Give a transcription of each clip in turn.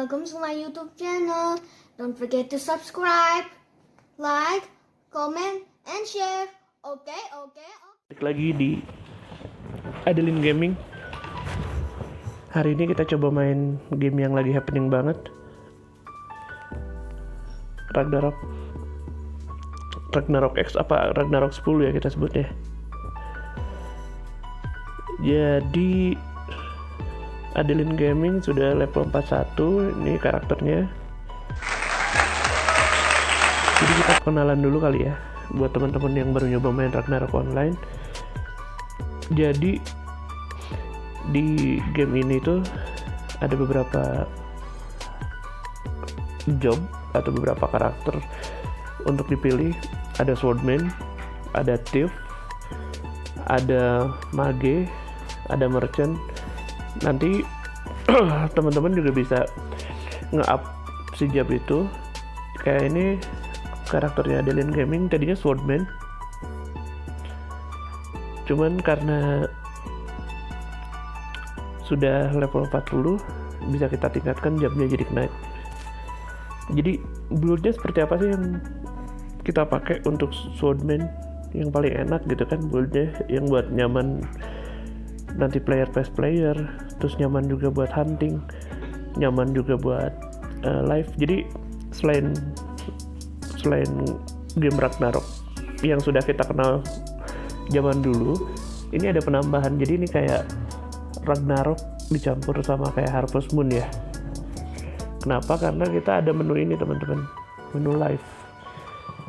welcome to my YouTube channel. Don't forget to subscribe, like, comment, and share. Okay. Balik lagi di Adeline Gaming. Hari ini kita coba main game yang lagi happening banget, Ragnarok X apa Ragnarok 10 ya kita sebutnya. Jadi Adeline Gaming sudah level 41, ini karakternya. Jadi kita kenalan dulu kali ya buat teman-teman yang baru nyoba main Ragnarok online. Jadi di game ini tuh ada beberapa job atau beberapa karakter untuk dipilih. Ada swordman, ada thief, ada mage, ada merchant. Nanti teman-teman juga bisa nge-up si job itu. Kayak ini karakternya Adeline Gaming tadinya swordman, cuman karena sudah level 40 bisa kita tingkatkan jobnya jadi knight. Jadi build-nya seperti apa sih yang kita pakai untuk swordman yang paling enak gitu kan, build-nya yang buat nyaman nanti player versus player, terus nyaman juga buat hunting, nyaman juga buat live. Jadi selain game Ragnarok yang sudah kita kenal zaman dulu, ini ada penambahan. Jadi ini kayak Ragnarok dicampur sama kayak Harvest Moon ya. Kenapa? Karena kita ada menu ini teman-teman, menu live.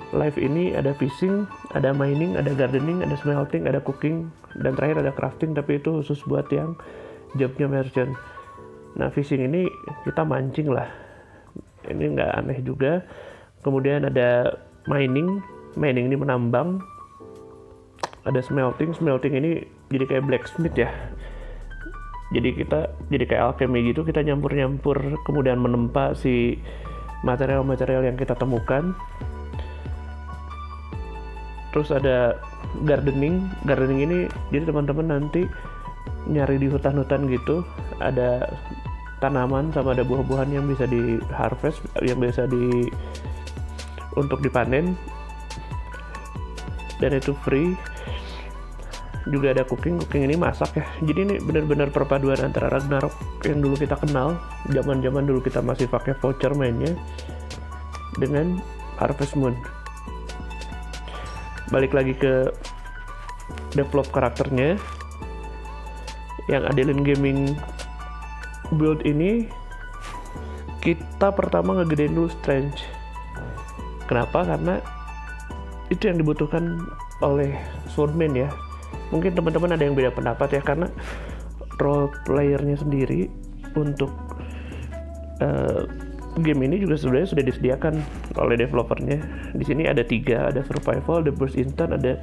Live ini ada fishing, ada mining, ada gardening, ada smelting, ada cooking, dan terakhir ada crafting, tapi itu khusus buat yang jobnya merchant. Nah fishing ini kita mancing lah, ini nggak aneh juga. Kemudian ada mining ini menambang, ada smelting ini jadi kayak blacksmith ya. Jadi kita jadi kayak alchemy gitu, kita nyampur kemudian menempa si material-material yang kita temukan. Terus ada gardening ini jadi teman-teman nanti nyari di hutan-hutan gitu, ada tanaman sama ada buah-buahan yang bisa di harvest, yang biasa untuk dipanen, dan itu free. Juga ada cooking ini masak ya. Jadi ini benar-benar perpaduan antara Ragnarok yang dulu kita kenal, zaman dulu kita masih pakai voucher mainnya, dengan Harvest Moon. Balik lagi ke develop karakternya, yang Adeline Gaming build ini kita pertama ngegedein dulu strength. Kenapa? Karena itu yang dibutuhkan oleh swordman ya. Mungkin teman-teman ada yang beda pendapat ya, karena role playernya sendiri untuk game ini juga sebenarnya sudah disediakan oleh developernya. Di sini ada 3, ada survival, ada burst instant, ada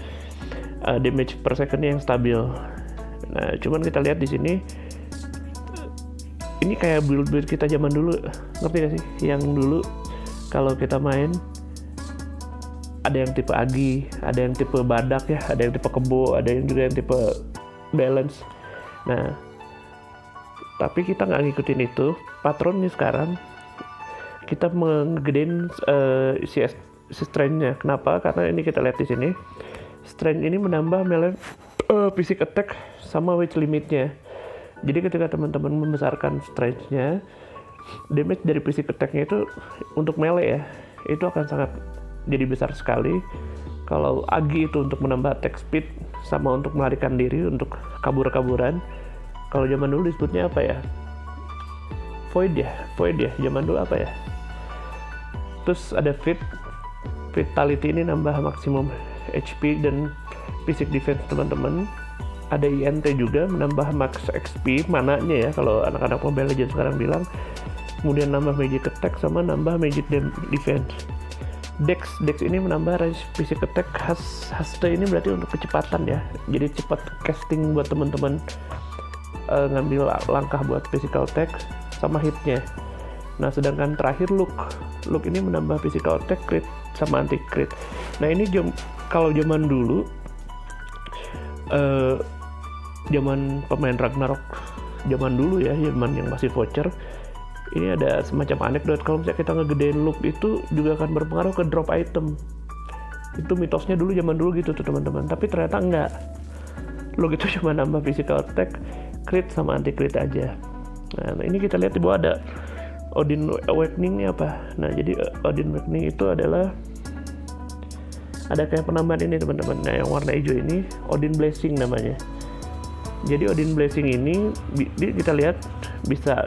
damage per second yang stabil. Nah, cuman kita lihat di sini ini kayak build kita zaman dulu, ngerti gak sih? Yang dulu kalau kita main ada yang tipe agi, ada yang tipe badak ya, ada yang tipe kebo, ada yang juga yang tipe balance. Nah, tapi kita nggak ngikutin itu. Patronnya sekarang kita menggedein si strength-nya. Kenapa? Karena ini kita lihat di sini, strength ini menambah melee physic attack sama weight limitnya. Jadi ketika teman-teman membesarkan strength-nya, damage dari physic attack-nya itu untuk melee ya, itu akan sangat jadi besar sekali. Kalau agi itu untuk menambah attack speed sama untuk melarikan diri, untuk kabur-kaburan. Kalau zaman dulu disebutnya apa ya? Void ya. Zaman dulu apa ya? Terus ada vitality ini nambah maksimum HP dan physic defense teman-teman. Ada INT juga menambah max XP mananya ya, kalau anak-anak Mobile Legends sekarang bilang. Kemudian nambah magic attack sama nambah magic defense. Dex ini menambah range physic attack. Haste ini berarti untuk kecepatan ya, jadi cepat casting buat teman-teman ngambil langkah buat physical attack sama hitnya. Nah sedangkan terakhir look ini menambah physical attack, crit sama anti crit. Nah ini kalau zaman dulu zaman pemain Ragnarok zaman dulu ya, zaman yang masih voucher, ini ada semacam anekdot, kalau misalnya kita ngegedein look itu juga akan berpengaruh ke drop item. Itu mitosnya dulu, zaman dulu gitu tuh teman-teman, tapi ternyata enggak. Look itu cuma nambah physical attack, crit sama anti crit aja. Nah ini kita lihat di bawah ada Odin Awakening ini apa. Nah jadi Odin Awakening itu adalah ada kayak penambahan ini teman-teman. Nah yang warna hijau ini Odin Blessing namanya. Jadi Odin Blessing ini kita lihat bisa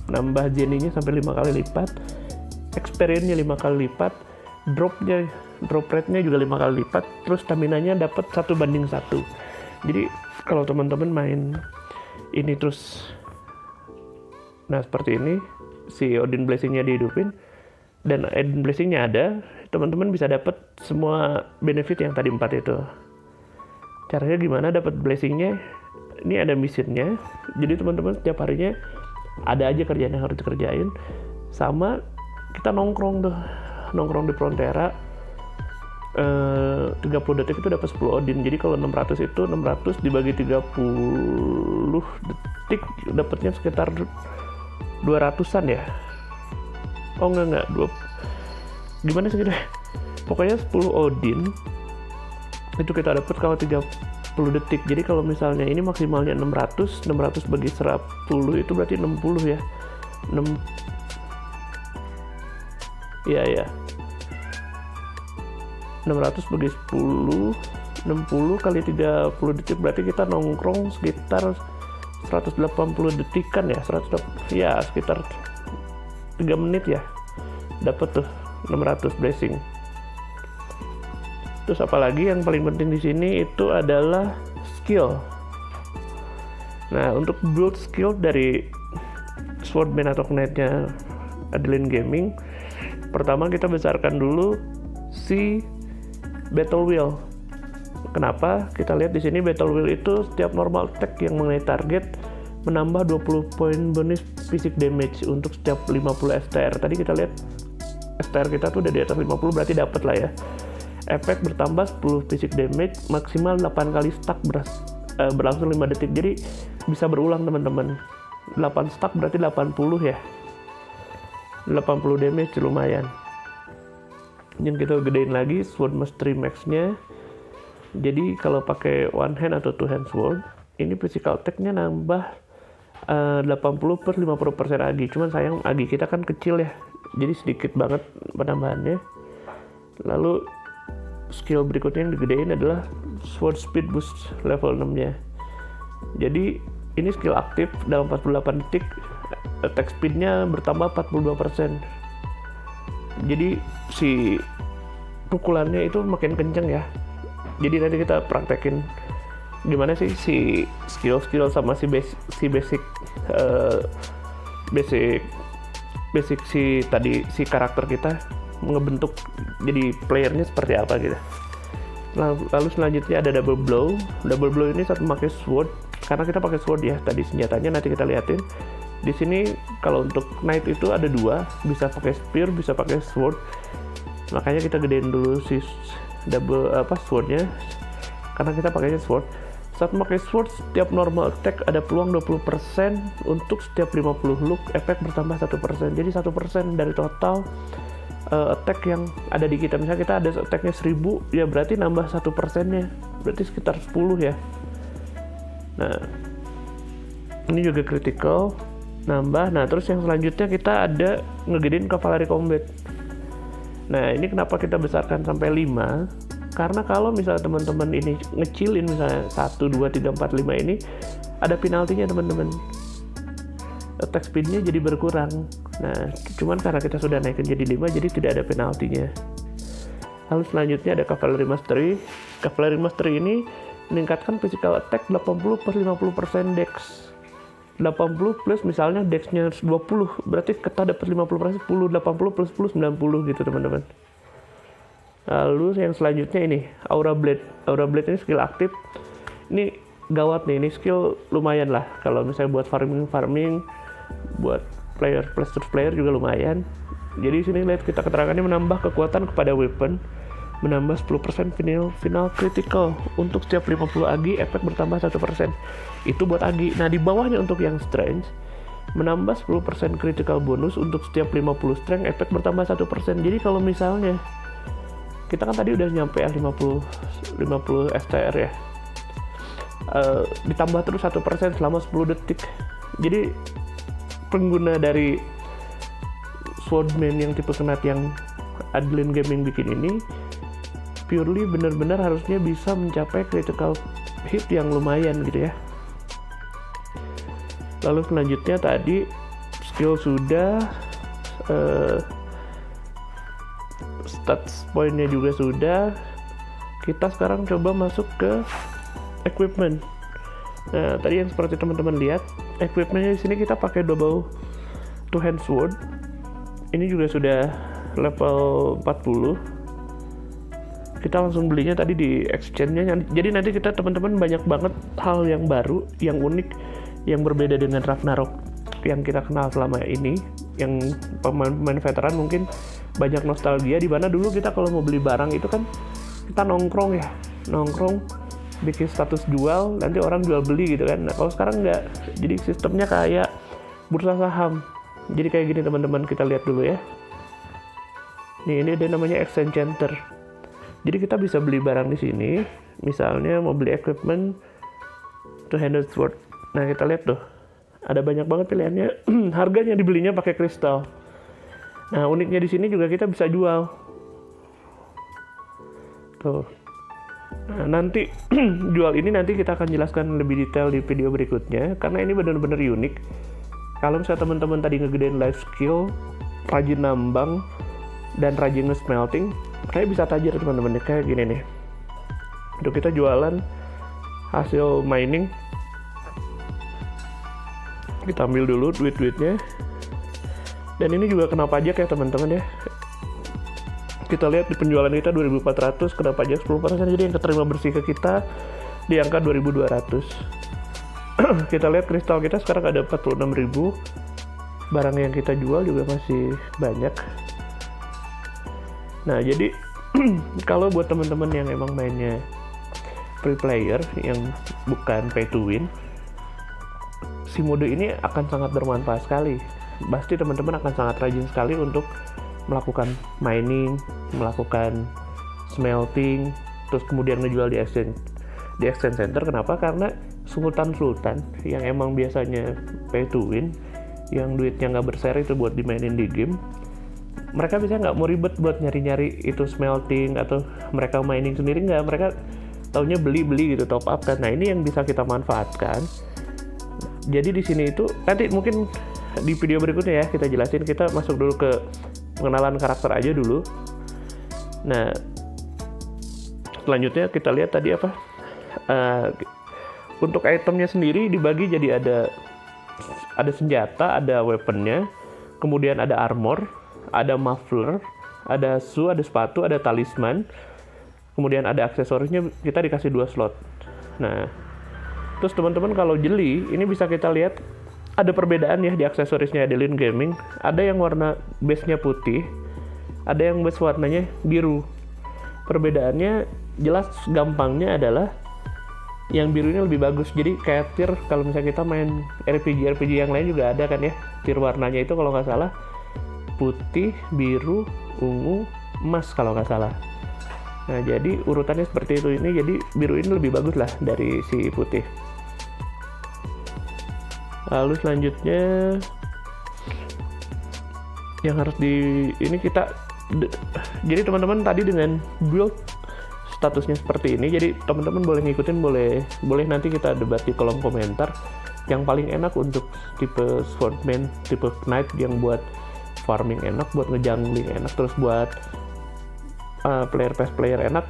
nambah Jenny-nya sampai 5 kali lipat, experience-nya 5 kali lipat, drop rate-nya juga 5 kali lipat, terus stamina-nya dapat 1:1. Jadi kalau teman-teman main ini terus, nah seperti ini, si Odin Blessing-nya dihidupin dan Odin Blessing-nya ada, teman-teman bisa dapat semua benefit yang tadi 4 itu. Caranya gimana dapat blessing-nya? Ini ada misinya. Jadi teman-teman setiap harinya ada aja kerjaan yang harus dikerjain. Sama kita nongkrong di Frontera. 30 detik itu dapat 10 Odin. Jadi kalau 600 itu 600 dibagi 30 detik dapatnya sekitar 200-an ya. Oh enggak. Gimana sih gitu? Pokoknya 10 Odin itu kita dapat kalau 30 detik. Jadi kalau misalnya ini maksimalnya 600 bagi 10 itu berarti 60 ya. 600 bagi 10, 60 kali 30 detik berarti kita nongkrong sekitar 180 detikan ya, sekitar 3 menit ya. Dapat tuh 600 blessing. Terus apalagi yang paling penting di sini itu adalah skill. Nah, untuk build skill dari Swordman atau Knight-nya Adeline Gaming, pertama kita besarkan dulu si Battle Wheel. Kenapa? Kita lihat di sini Battle Wheel itu setiap normal attack yang mengenai target menambah 20 poin bonus physic damage untuk setiap 50 STR. Tadi kita lihat STR kita tuh udah di atas 50, berarti dapat lah ya. Efek bertambah 10 physic damage, maksimal 8 kali stack berlangsung 5 detik. Jadi bisa berulang teman-teman. 8 stack berarti 80 ya. 80 damage lumayan. Yang kita gedein lagi Sword Mastery Max-nya. Jadi kalau pakai one hand atau two hand sword, ini physical attack-nya nambah 80 per 50% agi. Cuman sayang agi kita kan kecil ya. Jadi sedikit banget penambahannya. Lalu skill berikutnya yang digedein adalah Sword Speed Boost level 6-nya. Jadi ini skill aktif dalam 48 detik, attack speed-nya bertambah 42%. Jadi si pukulannya itu makin kenceng ya. Jadi nanti kita praktekin gimana sih si skill sama si basic si karakter kita ngebentuk jadi playernya seperti apa gitu. Lalu selanjutnya ada double blow. Double blow ini saat memakai sword, karena kita pakai sword ya tadi senjatanya, nanti kita liatin. Di sini kalau untuk knight itu ada 2, bisa pakai spear, bisa pakai sword. Makanya kita gedein dulu si swordnya, karena kita pakainya sword. Saat memakai sword, setiap normal attack ada peluang 20% untuk setiap 50 look, efek bertambah 1%. Jadi 1% dari total attack yang ada di kita. Misalnya kita ada attacknya 1000, ya berarti nambah 1%-nya, berarti sekitar 10 ya. Nah, ini juga critical, nambah. Nah, terus yang selanjutnya kita ada ngegedein Cavalry Combat. Nah, ini kenapa kita besarkan sampai 5? Karena kalau misalnya teman-teman ini ngecilin misalnya 1, 2, 3, 4, 5 ini, ada penaltinya teman-teman. Attack speed-nya jadi berkurang. Nah, cuman karena kita sudah naikin jadi 5, jadi tidak ada penaltinya. Lalu selanjutnya ada Cavalry Mastery. Cavalry Mastery ini meningkatkan physical attack 80 per 50% dex. 80 plus misalnya dex-nya 20, berarti kita dapat 50%, 10, 80 plus 10, 90 gitu teman-teman. Lalu yang selanjutnya ini, Aura Blade. Aura Blade ini skill aktif. Ini gawat nih, ini skill lumayan lah. Kalau misalnya buat farming, buat player juga lumayan. Jadi sini lihat kita keterangannya menambah kekuatan kepada weapon, menambah 10% final critical untuk setiap 50 agi, efek bertambah 1%. Itu buat agi. Nah, di bawahnya untuk yang strange, menambah 10% critical bonus untuk setiap 50 strength, efek bertambah 1%. Jadi kalau misalnya kita kan tadi udah nyampe 50 STR ya, ditambah terus 1% selama 10 detik. Jadi pengguna dari Swordman yang tipe Knight yang Adeline Gaming bikin ini purely benar-benar harusnya bisa mencapai critical hit yang lumayan gitu ya. Lalu selanjutnya tadi skill sudah, stats poinnya juga sudah. Kita sekarang coba masuk ke equipment. Nah, tadi yang seperti teman-teman lihat, equipmentnya di sini kita pakai double two hand sword. Ini juga sudah level 40. Kita langsung belinya tadi di exchange-nya. Jadi nanti kita teman-teman banyak banget hal yang baru, yang unik, yang berbeda dengan Ragnarok yang kita kenal selama ini. Yang pemain veteran mungkin banyak nostalgia, di mana dulu kita kalau mau beli barang itu kan kita nongkrong bikin status jual, nanti orang jual beli gitu kan. Nah, kalau sekarang nggak, jadi sistemnya kayak bursa saham. Jadi kayak gini teman-teman, kita lihat dulu ya. Nih, ini dia namanya exchange center. Jadi kita bisa beli barang di sini. Misalnya mau beli equipment two-handed sword. Nah, kita lihat tuh, ada banyak banget pilihannya. Harganya dibelinya pakai kristal. Nah, uniknya di sini juga kita bisa jual. Tuh. Nah, nanti jual ini nanti kita akan jelaskan lebih detail di video berikutnya, karena ini benar-benar unik. Kalau misalnya teman-teman tadi ngegedein life skill, rajin nambang, dan rajin nge-smelting, kayak bisa tajir teman-teman, kayak gini nih. Untuk kita jualan hasil mining, kita ambil dulu duit-duitnya. Dan ini juga kena pajak ya teman-teman ya. Kita lihat di penjualan kita 2.400, kena pajak 10%, jadi yang keterima bersih ke kita di angka 2.200. Kita lihat kristal kita sekarang ada 46.000. Barang yang kita jual juga masih banyak. Nah, jadi kalau buat teman-teman yang emang mainnya free player yang bukan pay to win, si mode ini akan sangat bermanfaat sekali. Pasti teman-teman akan sangat rajin sekali untuk melakukan mining, melakukan smelting, terus kemudian ngejual di exchange center. Kenapa? Karena sultan yang emang biasanya pay to win, yang duitnya nggak berseri itu buat dimainin di game, mereka bisa nggak mau ribet buat nyari-nyari itu smelting atau mereka mining sendiri, nggak, mereka taunya beli gitu, top up kan. Nah, ini yang bisa kita manfaatkan. Jadi di sini itu nanti mungkin di video berikutnya ya kita jelasin. Kita masuk dulu ke pengenalan karakter aja dulu. Nah, selanjutnya kita lihat tadi apa, untuk itemnya sendiri dibagi jadi ada senjata, ada weaponnya, kemudian ada armor, ada muffler, ada shoe, ada sepatu, ada talisman, kemudian ada aksesorisnya, kita dikasih 2 slot. Nah, terus teman-teman kalau jeli, ini bisa kita lihat ada perbedaan ya di aksesorisnya Adeline Gaming. Ada yang warna base-nya putih, ada yang base warnanya biru. Perbedaannya jelas gampangnya adalah yang biru ini lebih bagus. Jadi kayak tier, kalau misalnya kita main RPG yang lain juga ada kan ya, tier warnanya itu kalau nggak salah putih, biru, ungu, emas kalau nggak salah. Nah, jadi urutannya seperti itu ini. Jadi biru ini lebih bagus lah dari si putih. Lalu selanjutnya yang harus ini kita jadi teman-teman tadi dengan build statusnya seperti ini, jadi teman-teman boleh ngikutin, boleh nanti kita debat di kolom komentar yang paling enak untuk tipe swordman, tipe knight yang buat farming enak, buat ngejungling enak, terus buat player enak,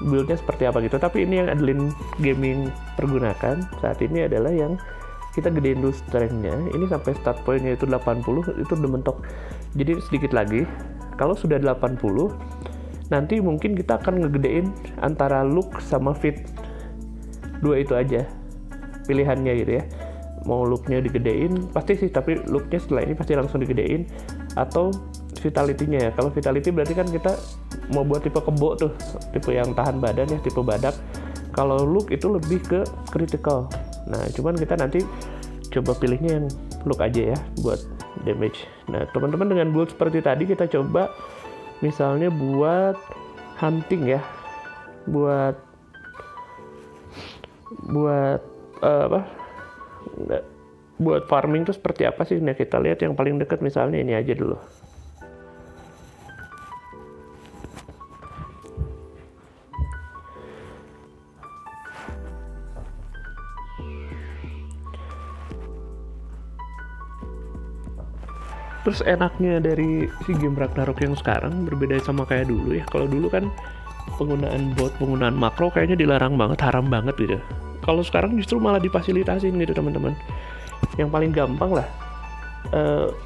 buildnya seperti apa gitu. Tapi ini yang Adeline Gaming pergunakan saat ini adalah yang kita gedein dulu strength-nya. Ini sampai start point-nya itu 80, itu udah mentok. Jadi sedikit lagi, kalau sudah 80, nanti mungkin kita akan ngegedein antara look sama fit. 2 itu aja pilihannya gitu ya. Mau look-nya digedein, pasti sih, tapi look-nya setelah ini pasti langsung digedein. Atau vitality-nya ya. Kalau vitality berarti kan kita mau buat tipe kebo tuh, tipe yang tahan badan ya, tipe badak. Kalau look itu lebih ke critical. Nah, cuman kita nanti coba pilihnya yang look aja ya buat damage. Nah teman-teman, dengan build seperti tadi kita coba misalnya buat hunting ya, buat buat farming tuh seperti apa sih. Nah kita lihat yang paling dekat, misalnya ini aja dulu. Terus enaknya dari si game Ragnarok yang sekarang berbeda sama kayak dulu ya. Kalau dulu kan penggunaan bot, penggunaan makro kayaknya dilarang banget, haram banget gitu. Kalau sekarang justru malah difasilitasin gitu teman-teman. Yang paling gampang lah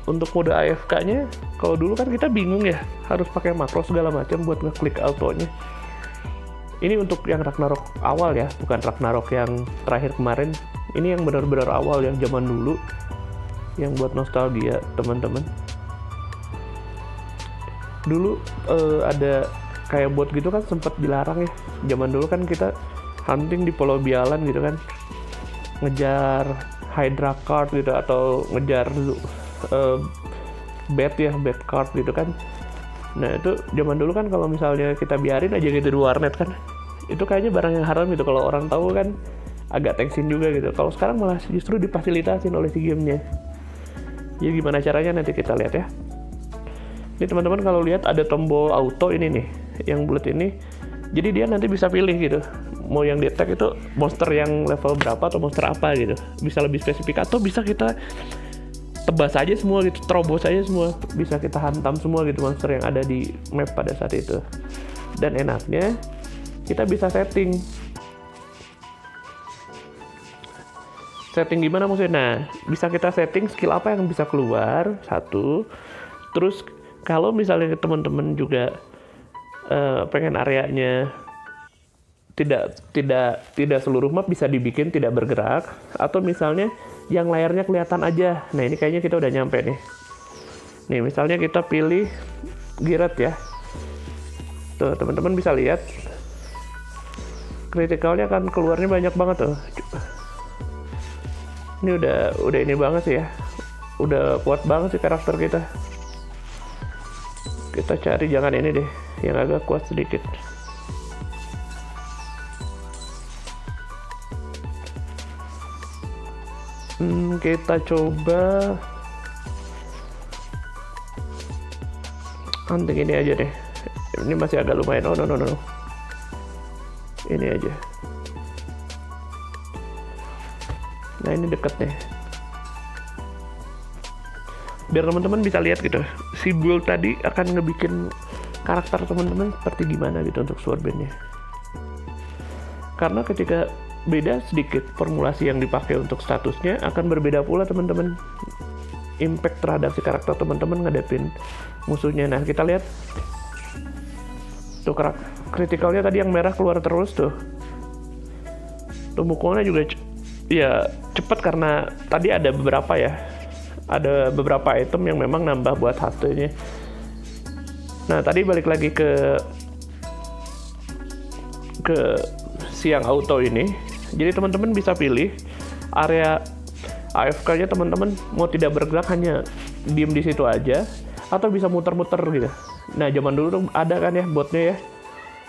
untuk mode AFK-nya. Kalau dulu kan kita bingung ya, harus pakai makro segala macam buat ngeklik autonya. Ini untuk yang Ragnarok awal ya, bukan Ragnarok yang terakhir kemarin. Ini yang benar-benar awal, yang zaman dulu, yang buat nostalgia teman-teman. Dulu ada kayak bot gitu kan sempat dilarang ya. Zaman dulu kan kita hunting di Pulau Bialan gitu kan, ngejar Hydra card gitu, atau ngejar bad card gitu kan. Nah itu zaman dulu kan kalau misalnya kita biarin aja gitu di warnet kan, itu kayaknya barang yang haram gitu. Kalau orang tahu kan agak tensin juga gitu. Kalau sekarang malah justru difasilitasin oleh si gamenya. Jadi gimana caranya nanti kita lihat ya. Ini teman-teman kalau lihat ada tombol auto ini nih, yang bulat ini. Jadi dia nanti bisa pilih gitu, mau yang di attack itu monster yang level berapa atau monster apa gitu. Bisa lebih spesifik, atau bisa kita tebas aja semua gitu, terobos aja semua. Bisa kita hantam semua gitu monster yang ada di map pada saat itu. Dan enaknya kita bisa setting gimana maksudnya? Nah, bisa kita setting skill apa yang bisa keluar, satu. Terus kalau misalnya teman-teman juga pengen areanya tidak seluruh map bisa dibikin tidak bergerak, atau misalnya yang layarnya kelihatan aja. Nah, ini kayaknya kita udah nyampe nih. Nih, misalnya kita pilih Girat ya. Tuh, teman-teman bisa lihat. Kritikalnya kan keluarnya banyak banget tuh. Ini udah ini banget sih ya, udah kuat banget sih karakter kita. Kita cari jangan ini deh, yang agak kuat sedikit. Kita coba hunting ini aja deh. Ini masih agak lumayan. Oh no. Ini aja. Nah ini deket nih, biar teman-teman bisa lihat gitu, si build tadi akan ngebikin karakter teman-teman seperti gimana gitu untuk Swordband-nya. Karena ketika beda sedikit formulasi yang dipakai untuk statusnya, akan berbeda pula teman-teman impact terhadap si karakter teman-teman ngadepin musuhnya. Nah kita lihat tuh kritikalnya tadi yang merah keluar terus tuh mukulnya juga ya cepat, karena tadi ada beberapa item yang memang nambah buat hastenya. Nah tadi balik lagi ke siang auto ini. Jadi teman-teman bisa pilih area AFK-nya teman-teman mau tidak bergerak, hanya diem di situ aja, atau bisa muter-muter gitu. Nah zaman dulu tuh ada kan ya botnya ya,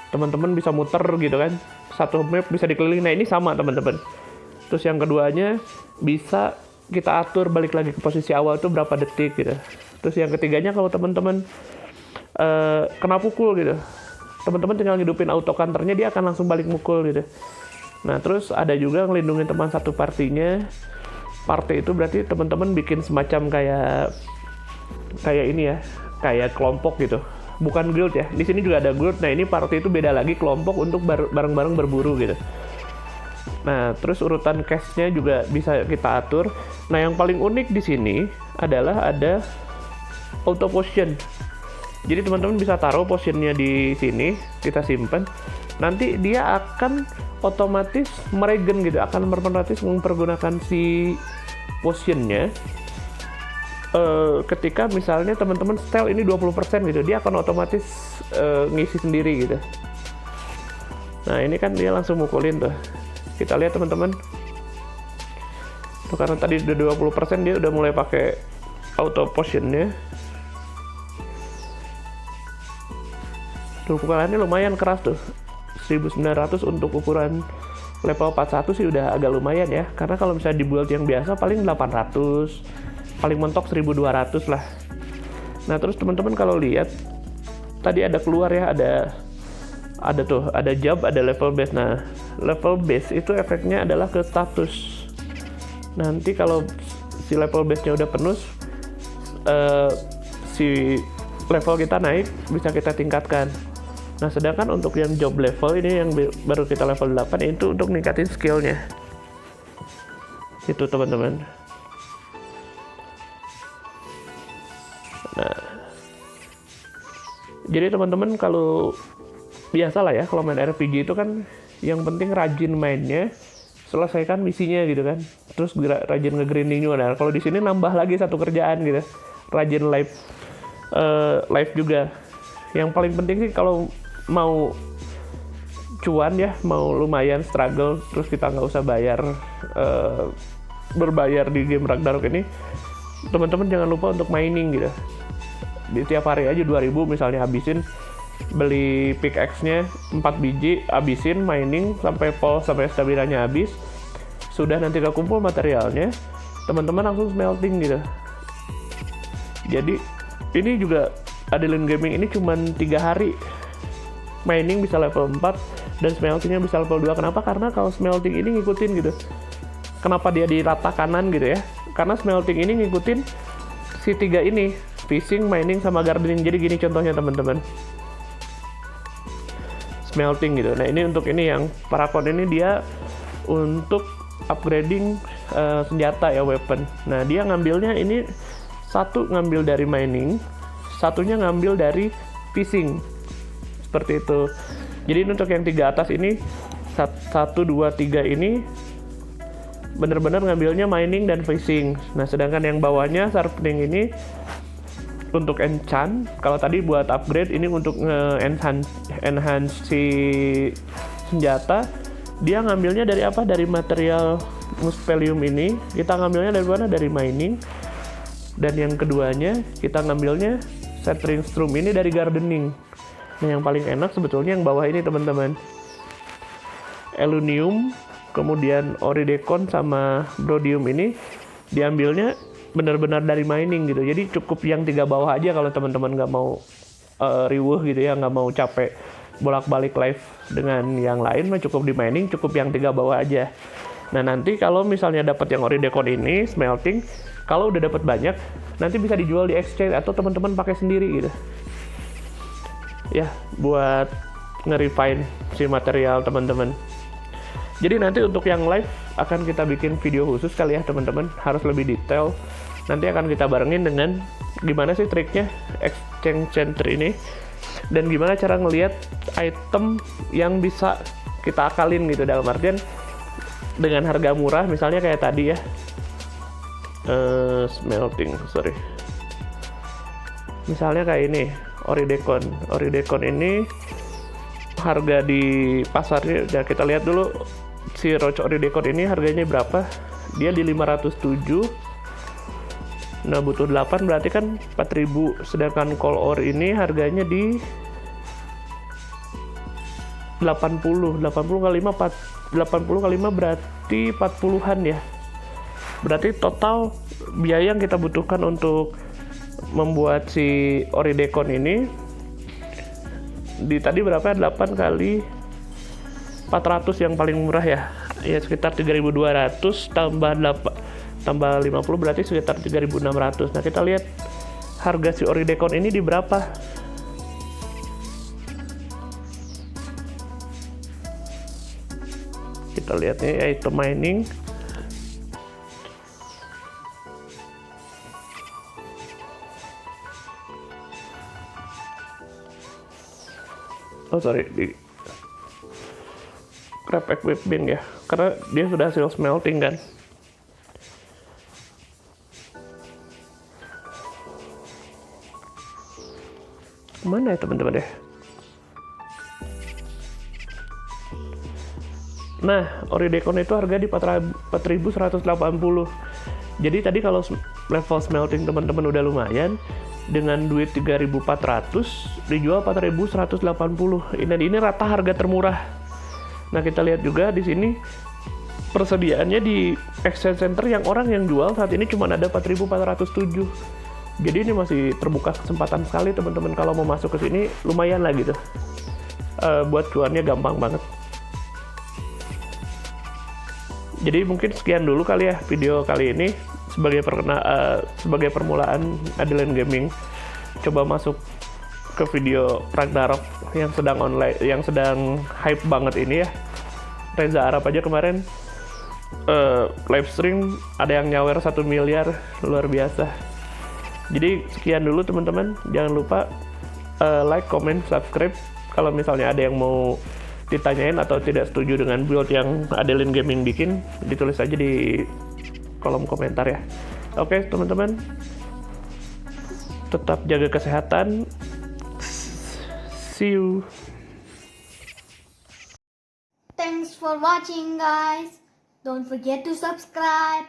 teman-teman bisa muter gitu kan, satu map bisa dikelilingi. Nah ini sama teman-teman. Terus yang keduanya bisa kita atur balik lagi ke posisi awal tuh berapa detik gitu. Terus yang ketiganya kalau teman-teman kena pukul gitu, teman-teman tinggal ngidupin auto counternya, dia akan langsung balik mukul gitu. Nah terus ada juga ngelindungin teman satu partinya. Party itu berarti teman-teman bikin semacam kayak ini ya, kayak kelompok gitu, bukan guild ya. Di sini juga ada guild. Nah ini party itu beda lagi, kelompok untuk bareng-bareng berburu gitu. Nah, terus urutan cache-nya juga bisa kita atur. Nah, yang paling unik di sini adalah ada auto potion. Jadi teman-teman bisa taruh potionnya di sini, kita simpan. Nanti dia akan otomatis meregen gitu, akan otomatis mempergunakan si potionnya. Ketika misalnya teman-teman setel ini 20% gitu, dia akan otomatis ngisi sendiri gitu. Nah, ini kan dia langsung mukulin tuh. Kita lihat teman-teman. Tuh, karena tadi udah 20% dia udah mulai pakai auto potionnya. Tuh, pukulannya lumayan keras tuh, 1900 untuk ukuran level 41 sih udah agak lumayan ya, karena kalau misalnya di build yang biasa paling 800, paling mentok 1200 lah. Nah terus teman-teman kalau lihat tadi ada keluar ya, ada tuh, ada job, ada level base. Nah level base itu efeknya adalah ke status. Nanti kalau si level base-nya udah penuh, si level kita naik, bisa kita tingkatkan. Nah sedangkan untuk yang job level ini yang baru kita level 8 itu untuk ningkatin skillnya. Itu teman-teman. Nah, jadi teman-teman kalau biasa lah ya, kalau main RPG itu kan yang penting rajin mainnya, selesaikan misinya gitu kan, terus rajin nge-grinding juga. Nah kalau di sini nambah lagi satu kerjaan gitu, rajin live juga. Yang paling penting sih kalau mau cuan ya, mau lumayan struggle, terus kita nggak usah berbayar di game Ragnarok ini, teman-teman jangan lupa untuk mining gitu. Di tiap hari aja 2000 misalnya, habisin beli pickaxe-nya 4 biji, habisin mining sampai pulse, sampai staminanya habis. Sudah nanti kekumpul materialnya, teman-teman langsung smelting gitu. Jadi ini juga Adeline Gaming ini cuman 3 hari mining bisa level 4 dan smeltingnya bisa level 2. Kenapa? Karena kalau smelting ini ngikutin gitu. Kenapa dia di rata kanan gitu ya? Karena smelting ini ngikutin si 3 ini, fishing, mining, sama gardening. Jadi gini contohnya teman-teman, smelting gitu. Nah ini untuk ini yang Paragon ini dia untuk upgrading senjata ya, weapon. Nah dia ngambilnya ini, satu ngambil dari mining, satunya ngambil dari fishing, seperti itu. Jadi untuk yang 3 atas ini, 1, 2, 3 ini bener-bener ngambilnya mining dan fishing. Nah sedangkan yang bawahnya sharpening ini untuk enchant. Kalau tadi buat upgrade, ini untuk enhance si senjata. Dia ngambilnya dari apa? Dari material muspelium ini. Kita ngambilnya dari mana? Dari mining. Dan yang keduanya kita ngambilnya Shattering Strum ini dari gardening. Nah yang paling enak sebetulnya yang bawah ini teman-teman, Elunium, kemudian Oridecon sama Brodium ini diambilnya benar-benar dari mining gitu. Jadi cukup yang 3 bawah aja kalau teman-teman nggak mau riweuh gitu ya, nggak mau capek bolak-balik live dengan yang lain, mah cukup di mining, cukup yang 3 bawah aja. Nah nanti kalau misalnya dapat yang Oridecon ini smelting, kalau udah dapat banyak nanti bisa dijual di exchange atau teman-teman pakai sendiri gitu ya, buat nge-refine si material teman-teman. Jadi nanti untuk yang live akan kita bikin video khusus kali ya teman-teman, harus lebih detail. Nanti akan kita barengin dengan gimana sih triknya exchange center ini, dan gimana cara ngelihat item yang bisa kita akalin gitu, dalam artian dengan harga murah, misalnya kayak tadi ya, misalnya kayak ini Oridecon ini harga di pasarnya, ya kita lihat dulu si Roach Oridecon ini harganya berapa. Dia di 507. Nah butuh 8 berarti kan 4000. Sedangkan Coal Ore ini harganya di 80 kali 5 berarti 40-an ya. Berarti total biaya yang kita butuhkan untuk membuat si Oridecon ini di tadi berapa? 8 kali 400 yang paling murah ya. Ya sekitar 3.200 tambah 50 berarti sekitar 3.600. Nah, kita lihat harga si Oridecon ini di berapa? Kita lihat nih item mining. Oh sorry, di Crab Equipment ya, karena dia sudah hasil smelting kan. Mana ya teman-teman deh? Nah, ori Decon itu harga di 4.180. Jadi tadi kalau level smelting teman-teman udah lumayan, dengan duit 3.400 dijual 4.180. Dan ini rata harga termurah. Nah, kita lihat juga di sini persediaannya di exchange center yang orang yang jual saat ini cuma ada 4.407. Jadi ini masih terbuka kesempatan sekali teman-teman, kalau mau masuk ke sini lumayan lah gitu. Buat cuannya gampang banget. Jadi mungkin sekian dulu kali ya video kali ini sebagai permulaan Adeline Gaming. Coba masuk ke video Ragnarok yang sedang online, yang sedang hype banget ini ya. Reza Arab aja kemarin live stream ada yang nyawer 1 miliar, luar biasa. Jadi sekian dulu teman-teman, jangan lupa like, comment, subscribe. Kalau misalnya ada yang mau ditanyain atau tidak setuju dengan build yang Adeline Gaming bikin, ditulis aja di kolom komentar ya. Oke teman-teman, tetap jaga kesehatan. See you. Thanks for watching guys. Don't forget to subscribe.